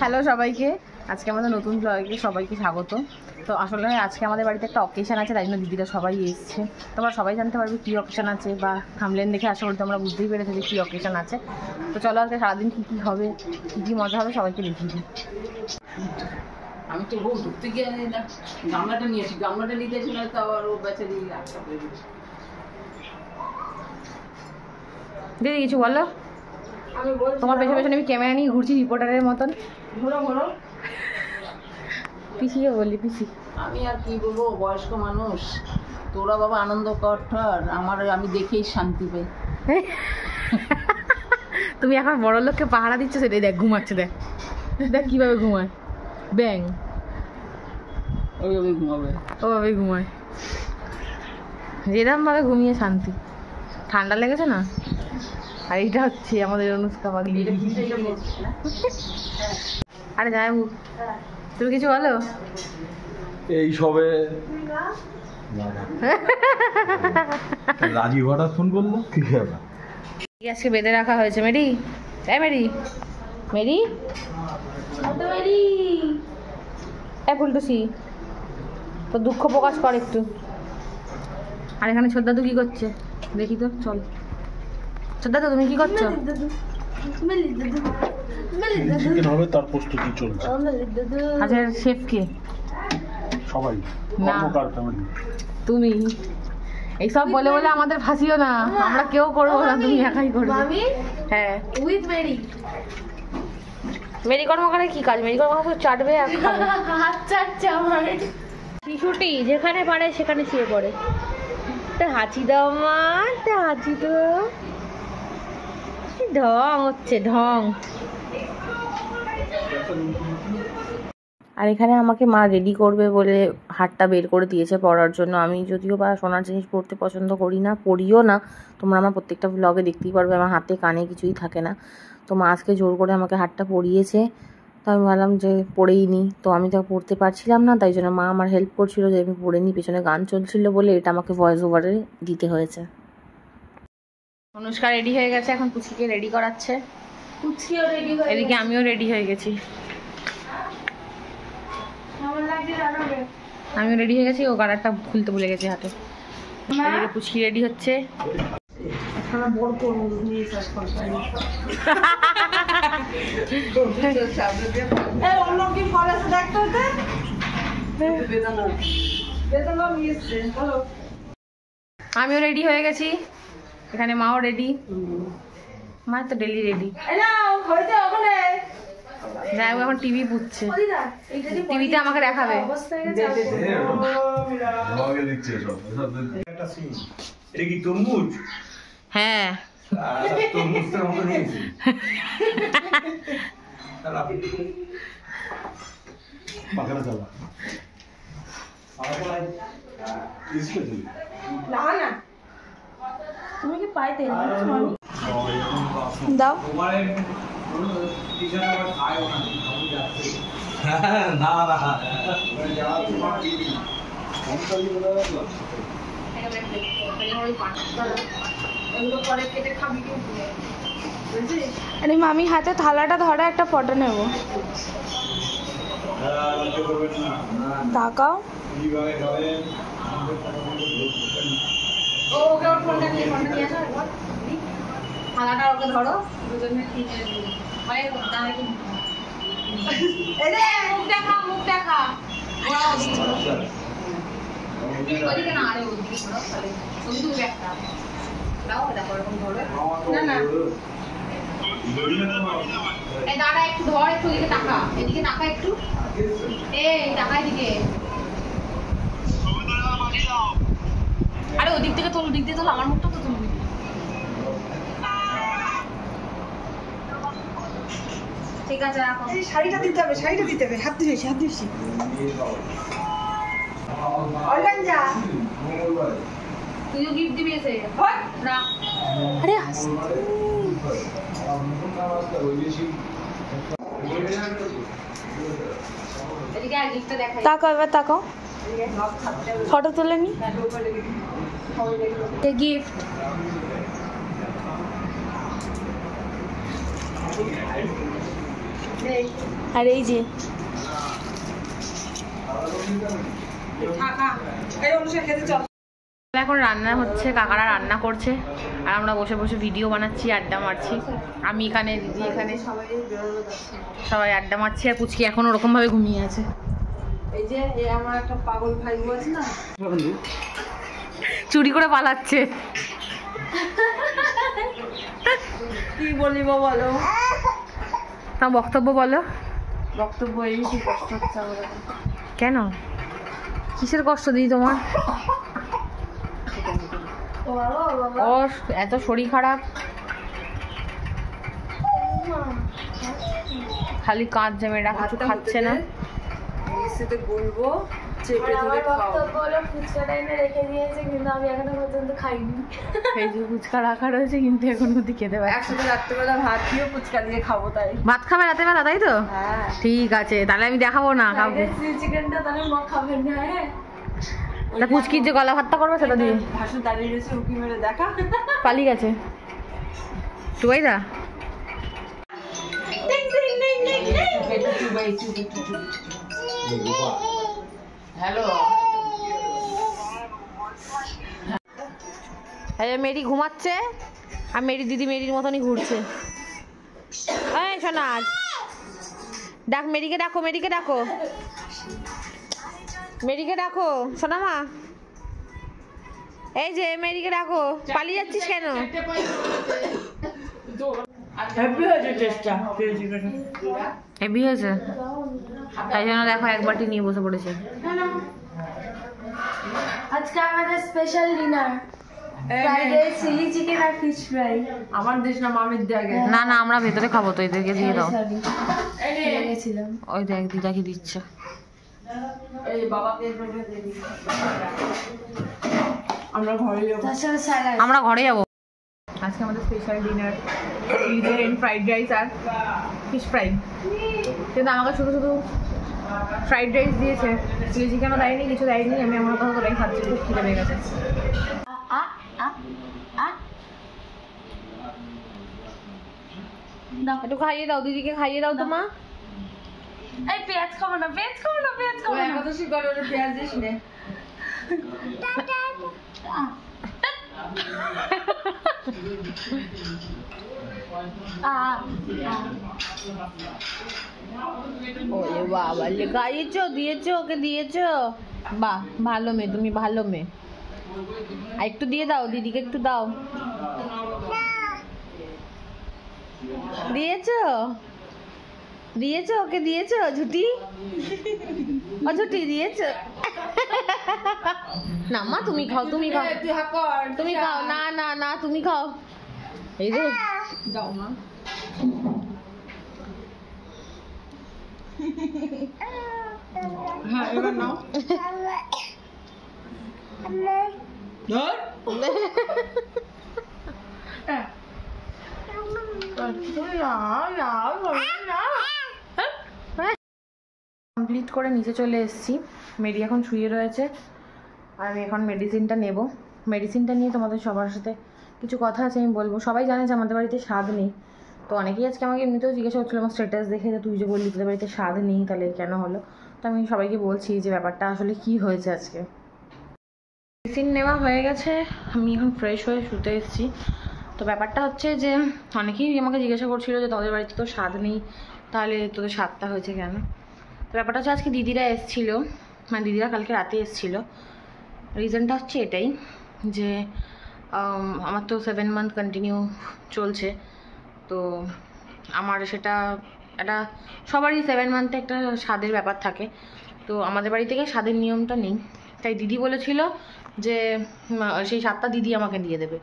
Hello সবাইকে, আজকে আমাদের নতুন ব্লগে সবাইকে স্বাগত। তো আসলে আজকে আমাদের বাড়িতে একটা অকেশন আছে, তাই জন্য দিদিরা সবাই এসছে। তোমরা সবাই জানতে পারবে কী অকেশন আছে, বা থামলেন দেখে আশা করি তোমরা বুঝতেই পেরেছো যে কী অকেশন আছে। তো চলো আজকে সারাদিন কী কী হবে, কী কী মজা হবে সবাইকে দেখিয়ে দিই। আমি তো বউ ঢুকতে গিয়ে গামলাটা নিয়েছি, গামলাটা নিতে ছিল তো আবার ও বেচারি আটকা পড়ে গেছে। দিদি কিছু বলো। তোমার পেছনে পেছনে আমি ক্যামেরা নিয়ে ঘুরছি রিপোর্টারের মতন। ঘোরো পিসিকে বলি পিসি। আমি আর কি বলবো, বয়স্ক মানুষ, তোরা বাবা আনন্দ কর, আমি দেখেই শান্তি পাই। তুমি এখন বড় লোককে পাহারা দিচ্ছ, সেটাই দেখ ঘুমাচ্ছে, দেখ দেখ কীভাবে ঘুমায় ব্যাং, ওইভাবেই ঘুমাবে, ওভাবেই ঘুমায়, যেরকমভাবে ঘুমিয়ে শান্তি। ঠান্ডা লেগেছে না? আর এইটা হচ্ছে আমাদের অনুষ্কা পাগলি। আরে যাই হোক, তুমি কিছু বলো। এই সবে রাজীব হঠাৎ ফোন করলো, কি ব্যাপার? আজকে বেঁধে রাখা হয়েছে। মেরি, এই মেরি, মেরি, মেরি, এই ফুলটুসি, তো দুঃখ প্রকাশ কর একটু। আর এখানে ছোটদাদু কি করছে দেখি তো, চল। ছোটদাদু তুমি কি করছো? চিকেন হবে তার প্রস্তুতি চলছে। আচ্ছা শেফ কে? সবাই না, তুমি এইসব বলে বলে আমাদের ফাঁসিও না, আমরা কেউ করবো না, তুমি একাই করবে। হ্যাঁ, উইথ মেরি। মেরি কর্মকারে কি কাজ? মেরি কর্মকার চাটবে আর খাবে। আচ্ছা আচ্ছা, আমার শিশুটি যেখানে পারে সেখানে শুয়ে পড়ে। তা হাঁচি দাও মা, তা হাঁচি তো, ঢং হচ্ছে ঢং। আর এখানে আমাকে মা রেডি করবে বলে হারটা বের করে দিয়েছে পরার জন্য। আমি যদিও বা সোনার জিনিস পরতে পছন্দ করি না, পরিও না। তোমরা আমার প্রত্যেকটা ব্লগে দেখতেই পারবে আমার হাতে কানে কিছুই থাকে না। তো মা আজকে জোর করে আমাকে হারটা পরিয়েছে। তো আমি ভাবলাম যে পরেই নিই, তো আমি তো পরতে পারছিলাম না, তাই জন্য মা আমার হেল্প করছিল যে আমি পরে নিই। পেছনে গান চলছিল বলে এটা আমাকে ভয়েস ওভারে দিতে হয়েছে। অনুষ্কা রেডি হয়ে গেছে, এখন পুচিকে রেডি করাচ্ছে। পুচিও রেডি হয়ে, এদিকে আমিও রেডি হয়ে গেছি। আমিও রেডি হয়ে গেছি, ও গাড়ারটা খুলতে ভুলে গেছি হাতে। এদিকে পুচকি রেডি হচ্ছে। আমিও রেডি হয়ে গেছি, এখানে মাও রেডি। মা তো ডেলি রেডি। যাই হোক, এখন টিভি পুচ্ছে, টিভিতে আমাকে দেখাবে। হ্যাঁ, তুমি কি পাইতে দাও? আরে মামি হাতে থালাটা ধরা, একটা ফটো নেব। তাকাও। থালাটা ওকে ধরো, দুজনে মুখ দেখা, মুখ দেখা। দাঁড়া একটু, ধর একটু, এদিকে তাকা, এদিকে তাকা একটু, এই তাকা এদিকে। আরে ওদিক থেকে তোল, দিক দিয়ে তোল, আমার মুখটা তো তুলবি। ঠিক আছে রাখো। শাড়িটা দিতে হবে, শাড়িটা দিতে হবে। হাত ধুয়েছি, হাত ধুয়েছি। অর্গানজা তুইও গিফট দিবি এসে না? আরে এদিকে আর গিফটটা দেখাই। তাকাও এবার, তাকাও, ফটো তুলে নি। গিফট আর এই যে এখন রান্না হচ্ছে, কাকারা রান্না করছে আর আমরা বসে বসে ভিডিও বানাচ্ছি, আড্ডা মারছি। আমি এখানে, দিদি এখানে, সবাই আড্ডা মারছি। আর পুচকি এখন ওরকম ভাবে ঘুমিয়ে আছে। এই যে আমার একটা পাগল ভাই আছে না, চুরি করে পালাচ্ছে। কি বলিব বলো, তা বক্তব্য বলো। বক্তব্য এই কি কষ্ট হচ্ছে আমার। কেন, কিসের কষ্ট দিই তোমার? ওর এত শরীর খারাপ, খালি কাঁদছে, মেয়েটা কিছু খাচ্ছে না। মিষ্টিতে গুলবো, চেপে ধরে খাও। ফুচকাটা এনে রেখে দিয়েছে কিন্তু আমি এখনো পর্যন্ত খাইনি। এই যে ফুচকা রাখা রয়েছে কিন্তু এখন অবধি খেতে পারছি। একসাথে রাত্রেবেলা ভাত দিয়ে ফুচকা দিয়ে খাবো তাই। ভাত খাবে রাতে বেলা, তাই তো? হ্যাঁ ঠিক আছে, তাহলে আমি দেখাবো না খাবো। চিকেনটা তাহলে মা খাবেন না। হ্যাঁ তা পুচকির যে গলা ভাতটা করবে সেটা দিয়ে ভাসুর দাঁড়িয়ে রয়েছে, উকি মেরে দেখা। পালিয়ে গেছে টুবাইদা। হ্যালো, মেরি ঘুমাচ্ছে আর মেরি দিদি মেরির মতনই ঘুরছে। এই শোনা, ডাক মেরিকে, ডাকো মেরিকে, ডাকো মেরিকে, ডাকো শোনা মা। এই যে মেরিকে ডাকো, পালিয়ে যাচ্ছিস কেন? হ্যাপি হয়েছে টেস্টটা। হেভি হয়েছে, তাই জন্য দেখো এক বাটি নিয়ে বসে পড়েছে। আজকে আমাদের special dinner, fried rice, chilli chicken আর ফিশ ফ্রাই। আমার দেশ না মামির দেখে। না না, আমরা ভেতরে খাবো তো, এদেরকে দিয়ে দাও। গেছিলাম ওই দেখ দিদাকে দিচ্ছে। এই বাবাকে আমরা ঘরে যাবো। তার সাথে স্যালাড। আমরা ঘরে যাবো। আজকে আমাদের special dinner, chilli chicken, fried rice আর ফিশ ফ্রাই। কিন্তু আমাকে শুধু শুধু ফ্রাইড রাইস দিয়েছে, চিলি চিকেনও দেয়নি, কিছু দেয়নি। আমি আমার কথা তোরাই খাচ্ছি, খুব খিদে পেয়ে গেছে। একটু খাইয়ে দাও, দিদিকে খাইয়ে দাও তো মা। এই পেঁয়াজ খাবো না, পেঁয়াজ খাবো না, পেঁয়াজ খাবো না। একাদশী করে ওটা পেঁয়াজ দিস নে। ওরে বাবা, খাইয়েছো, দিয়েছো, ওকে দিয়েছো? বাহ, ভালো মেয়ে তুমি, ভালো মেয়ে। আর একটু দিয়ে দাও, দিদিকে একটু দাও। দিয়েছো, দিয়েছো, ওকে দিয়েছো? ঝুটি, ও ঝুটি দিয়েছো? না মা, তুমি খাও, তুমি খাও, তুই হাক কর, তুমি খাও। না না না, তুমি খাও। এই যে যাও মা। হ্যাঁ এবার নাও। ধর। কমপ্লিট করে নিচে চলে এসেছি। মেরি এখন শুয়ে রয়েছে আর আমি এখন মেডিসিনটা নেব। মেডিসিনটা নিয়ে তোমাদের সবার সাথে কিছু কথা আছে আমি বলবো। সবাই জানে যে আমাদের বাড়িতে স্বাদ নেই, তো অনেকেই আজকে আমাকে এমনিতেও জিজ্ঞাসা করছিল আমার স্ট্যাটাস দেখে, যে তুই যে বললি তোদের বাড়িতে স্বাদ নেই, তাহলে কেন হলো? তো আমি সবাইকে বলছি যে ব্যাপারটা আসলে কি হয়েছে আজকে। মেডিসিন নেওয়া হয়ে গেছে, আমি এখন ফ্রেশ হয়ে শুতে এসেছি। তো ব্যাপারটা হচ্ছে যে অনেকেই আমাকে জিজ্ঞাসা করছিল যে তোদের বাড়িতে তো স্বাদ নেই, তাহলে তোদের স্বাদটা হয়েছে কেন? তো ব্যাপারটা হচ্ছে আজকে দিদিরা এসেছিলো, মানে দিদিরা কালকে রাতে এসেছিলো। রিজনটা হচ্ছে এটাই যে আমার তো 7 মান্থ কন্টিনিউ চলছে, তো আমার সেটা একটা সবারই 7 মান্থে একটা স্বাদের ব্যাপার থাকে। তো আমাদের বাড়ি থেকে স্বাদের নিয়মটা নেই, তাই দিদি বলেছিল যে সেই স্বাদটা দিদি আমাকে দিয়ে দেবে,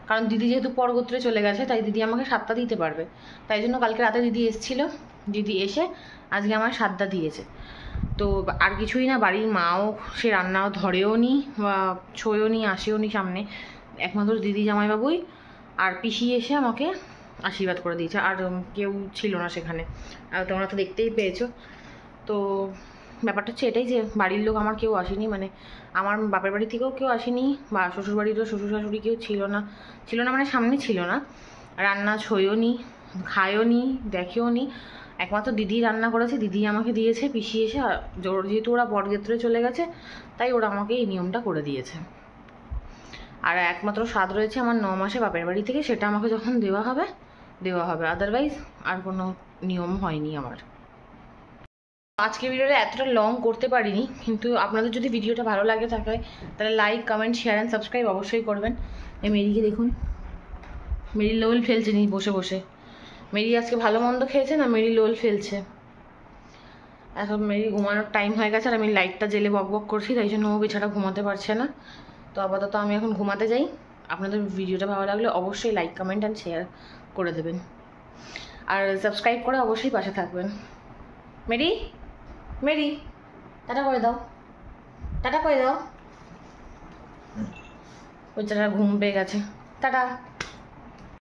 কারণ দিদি যেহেতু পরগোত্রে চলে গেছে তাই দিদি আমাকে স্বাদটা দিতে পারবে। তাই জন্য কালকে রাতে দিদি এসেছিলো, দিদি এসে আজকে আমার স্বাদটা দিয়েছে। তো আর কিছুই না, বাড়ির মাও সে রান্নাও ধরেও নি বা ছোঁয়েও নি, আসেও নি সামনে, একমাত্র দিদি জামাইবাবুই আর পিসি এসে আমাকে আশীর্বাদ করে দিয়েছে, আর কেউ ছিল না সেখানে। আর তোমরা তো দেখতেই পেয়েছো। তো ব্যাপারটা হচ্ছে এটাই যে বাড়ির লোক আমার কেউ আসেনি, মানে আমার বাপের বাড়ি থেকেও কেউ আসেনি, বা শ্বশুরবাড়িতেও শ্বশুর শাশুড়ি কেউ ছিল না মানে সামনে ছিল না, রান্না ছোঁয়েও নি, খায়ও নি, দেখেও নি, একমাত্র দিদি রান্না করেছে, দিদি আমাকে দিয়েছে, পিসি এসে যেহেতু ওরা বরযাত্রায় চলে গেছে তাই ওরা আমাকে এই নিয়মটা করে দিয়েছে। আর একমাত্র স্বাদ রয়েছে আমার 9 মাসে বাপের বাড়ি থেকে, সেটা আমাকে যখন দেওয়া হবে, আদারওয়াইজ আর কোনো নিয়ম হয়নি আমার। আজকে ভিডিওটা এতটা লং করতে পারিনি, কিন্তু আপনাদের যদি ভিডিওটা ভালো লাগে থাকে তাহলে like, comment, share and subscribe অবশ্যই করবেন। এই মেরিকে দেখুন, মেরি লোল ফেলছে নি বসে বসে। মেরি আজকে ভালো মন্দ খেয়েছে না, মেরি লোল ফেলছে। এখন মেরি ঘুমানোর টাইম হয়ে গেছে আর আমি লাইটটা জেলে বক বক করছি, তাই জন্য ও বেচারা ঘুমাতে পারছে না। তো আপাতত আমি এখন ঘুমাতে যাই। আপনাদের ভিডিওটা ভালো লাগলে অবশ্যই লাইক, কমেন্ট অ্যান্ড শেয়ার করে দেবেন, আর সাবস্ক্রাইব করে অবশ্যই পাশে থাকবেন। মেরি, মেরি টাটা করে দাও, টাটা করে দাও। বেচারা ঘুম পেয়ে গেছে, টাটা।